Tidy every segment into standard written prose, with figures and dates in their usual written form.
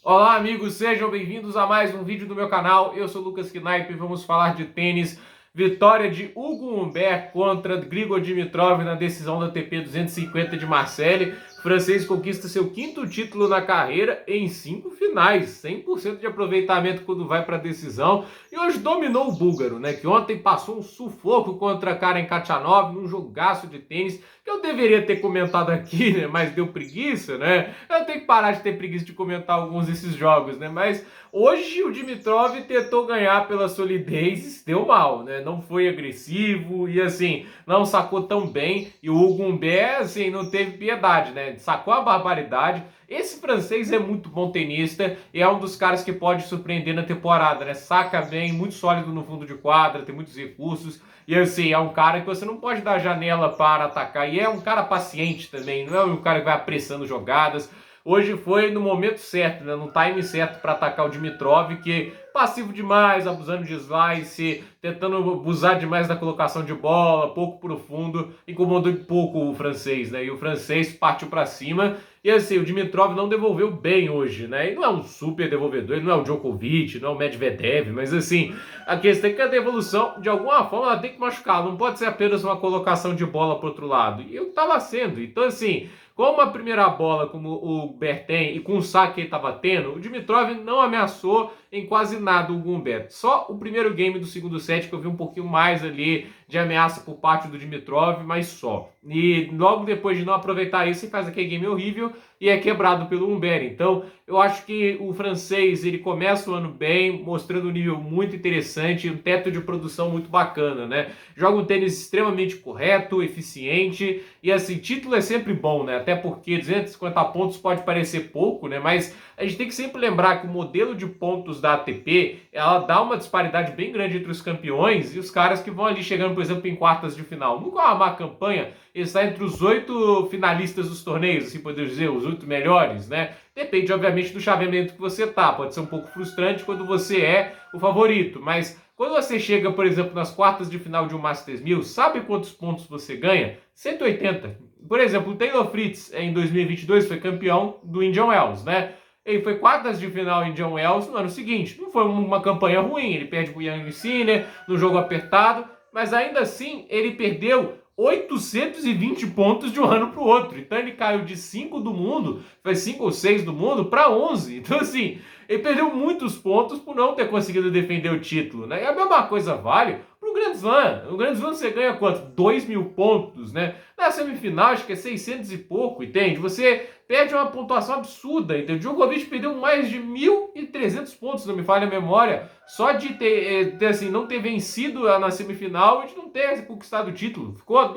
Olá, amigos, sejam bem-vindos a mais um vídeo do meu canal. Eu sou o Lucas Knaip e vamos falar de tênis. Vitória de Hugo Humbert contra Grigor Dimitrov na decisão da ATP 250 de Marseille. O francês conquista seu quinto título na carreira em 5 finais, 100% de aproveitamento quando vai para a decisão. E hoje dominou o búlgaro, né? Que ontem passou um sufoco contra Karen Khachanov num jogaço de tênis que eu deveria ter comentado aqui, né? Mas deu preguiça, né? Eu tenho que parar de ter preguiça de comentar alguns desses jogos, né? Mas hoje o Dimitrov tentou ganhar pela solidez e se deu mal, né? Não foi agressivo e assim, não sacou tão bem. E o Hugo Humbert, assim, não teve piedade, né? Sacou a barbaridade. Esse francês é muito bom tenista e é um dos caras que pode surpreender na temporada, né? Saca bem, muito sólido no fundo de quadra, tem muitos recursos. E assim, é um cara que você não pode dar janela para atacar. E é um cara paciente também, não é um cara que vai apressando jogadas. Hoje foi no momento certo, né? No time certo para atacar o Dimitrov, que passivo demais, abusando de slice, tentando abusar demais da colocação de bola, pouco profundo, incomodou pouco o francês, né? E o francês partiu para cima. E assim, o Dimitrov não devolveu bem hoje, né? Ele não é um super devolvedor, ele não é o Djokovic, não é o Medvedev, mas assim, a questão é que a devolução, de alguma forma, ela tem que machucar, não pode ser apenas uma colocação de bola para outro lado. E eu estava sendo. Então, assim, como a primeira bola, como o Berten, e com o saque que ele estava tendo, o Dimitrov não ameaçou em quase nada o Humbert. Só o primeiro game do segundo set que eu vi um pouquinho mais ali de ameaça por parte do Dimitrov, mas só. E logo depois de não aproveitar isso, ele faz aquele game horrível e é quebrado pelo Humbert. Então, eu acho que o francês, ele começa o ano bem, mostrando um nível muito interessante, um teto de produção muito bacana, né? Joga um tênis extremamente correto, eficiente, e assim, título é sempre bom, né? Até porque 250 pontos pode parecer pouco, né? Mas a gente tem que sempre lembrar que o modelo de pontos da ATP, ela dá uma disparidade bem grande entre os campeões e os caras que vão ali chegando, por exemplo, em quartas de final. Nunca uma má campanha, ele está entre os 8 finalistas dos torneios, assim poder dizer, os 8 melhores, né? Depende, obviamente, do chaveamento que você tá. Pode ser um pouco frustrante quando você é o favorito, mas quando você chega, por exemplo, nas quartas de final de um Masters 1000, sabe quantos pontos você ganha? 180. Por exemplo, o Taylor Fritz, em 2022, foi campeão do Indian Wells, né? Ele foi quartas de final em Indian Wells no ano seguinte. Não foi uma campanha ruim, ele perde pro Yannick Sinner no jogo apertado, mas ainda assim ele perdeu 820 pontos de um ano para o outro. Então ele caiu de 5 do mundo, foi 5 ou 6 do mundo, para 11. Então assim, ele perdeu muitos pontos por não ter conseguido defender o título, né? E a mesma coisa vale pro Grand Slam. O Grand Slam você ganha quanto? 2.000 pontos, né? Na semifinal acho que é 600 e pouco, entende? Você perde uma pontuação absurda, entendeu? O Djokovic perdeu mais de 1.300 pontos, não me falha a memória, só de ter assim, não ter vencido na semifinal e de não ter conquistado o título. Ficou a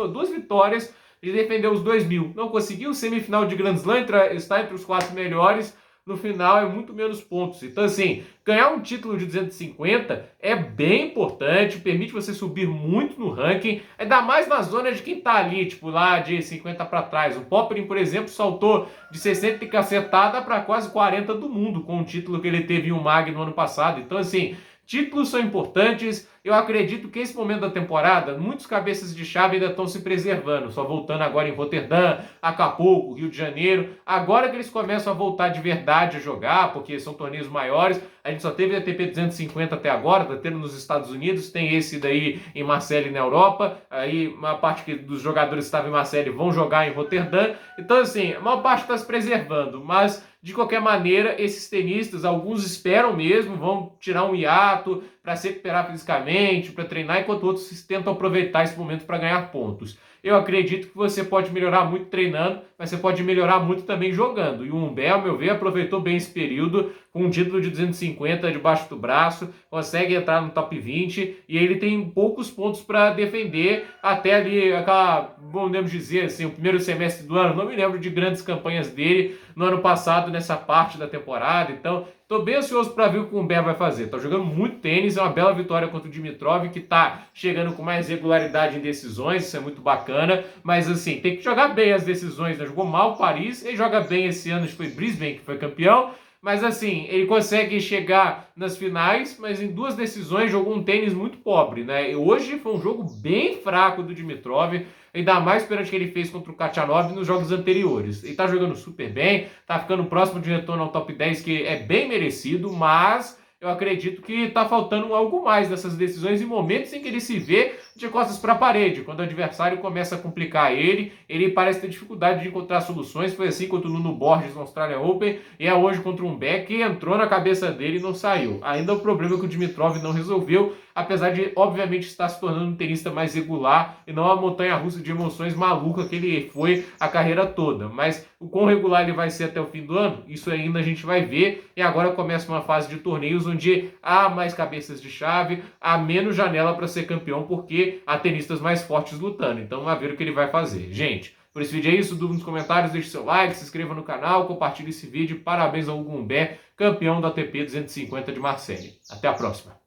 duas vitórias de defender os 2.000. Não conseguiu semifinal de Grand Slam, está entre os 4 melhores. No final é muito menos pontos. Então, assim, ganhar um título de 250 é bem importante, permite você subir muito no ranking, ainda mais na zona de quem tá ali, tipo lá de 50 para trás. O Popperin, por exemplo, saltou de 60 e cacetada para quase 40 do mundo com o título que ele teve em um Mag no ano passado. Então, assim, títulos são importantes. Eu acredito que esse momento da temporada, muitos cabeças de chave ainda estão se preservando, só voltando agora em Roterdã, Acapulco, Rio de Janeiro. Agora que eles começam a voltar de verdade a jogar, porque são torneios maiores, a gente só teve a ATP 250 até agora, tá tendo nos Estados Unidos, tem esse daí em Marseille na Europa, aí uma parte dos jogadores que estavam em Marseille vão jogar em Roterdã. Então assim, a maior parte está se preservando, mas de qualquer maneira, esses tenistas, alguns esperam mesmo, vão tirar um hiato para se recuperar fisicamente, para treinar, enquanto outros tentam aproveitar esse momento para ganhar pontos. Eu acredito que você pode melhorar muito treinando, mas você pode melhorar muito também jogando. E o Humbert, ao meu ver, aproveitou bem esse período, com um título de 250 debaixo do braço, consegue entrar no top 20 e ele tem poucos pontos para defender até ali, aquela, vamos dizer assim, o primeiro semestre do ano. Não me lembro de grandes campanhas dele no ano passado, nessa parte da temporada. Então, tô bem ansioso para ver o que o Humbert vai fazer. Tá jogando muito tênis, é uma bela vitória contra o Dimitrov, que tá chegando com mais regularidade em decisões, isso é muito bacana, mas assim, tem que jogar bem as decisões, né? Jogou mal Paris, ele joga bem esse ano, acho que foi Brisbane que foi campeão, mas assim, ele consegue chegar nas finais, mas em 2 decisões jogou um tênis muito pobre, né? E hoje foi um jogo bem fraco do Dimitrov, ainda mais perante o que ele fez contra o Khachanov nos jogos anteriores. Ele tá jogando super bem, tá ficando próximo de retorno ao top 10, que é bem merecido, mas eu acredito que tá faltando algo mais dessas decisões em momentos em que ele se vê de costas para a parede, quando o adversário começa a complicar ele parece ter dificuldade de encontrar soluções. Foi assim contra o Nuno Borges no Australian Open e é hoje contra um Beck que entrou na cabeça dele e não saiu. Ainda o problema é que o Dimitrov não resolveu, apesar de, obviamente, estar se tornando um tenista mais regular e não a montanha-russa de emoções maluca que ele foi a carreira toda. Mas o quão regular ele vai ser até o fim do ano, isso ainda a gente vai ver. E agora começa uma fase de torneios onde há mais cabeças de chave, há menos janela para ser campeão, porque há tenistas mais fortes lutando. Então vamos ver o que ele vai fazer. Gente, por esse vídeo é isso. Dúvida nos comentários, deixe seu like, se inscreva no canal, compartilhe esse vídeo. Parabéns ao Hugo Humbert, campeão da ATP 250 de Marseille. Até a próxima.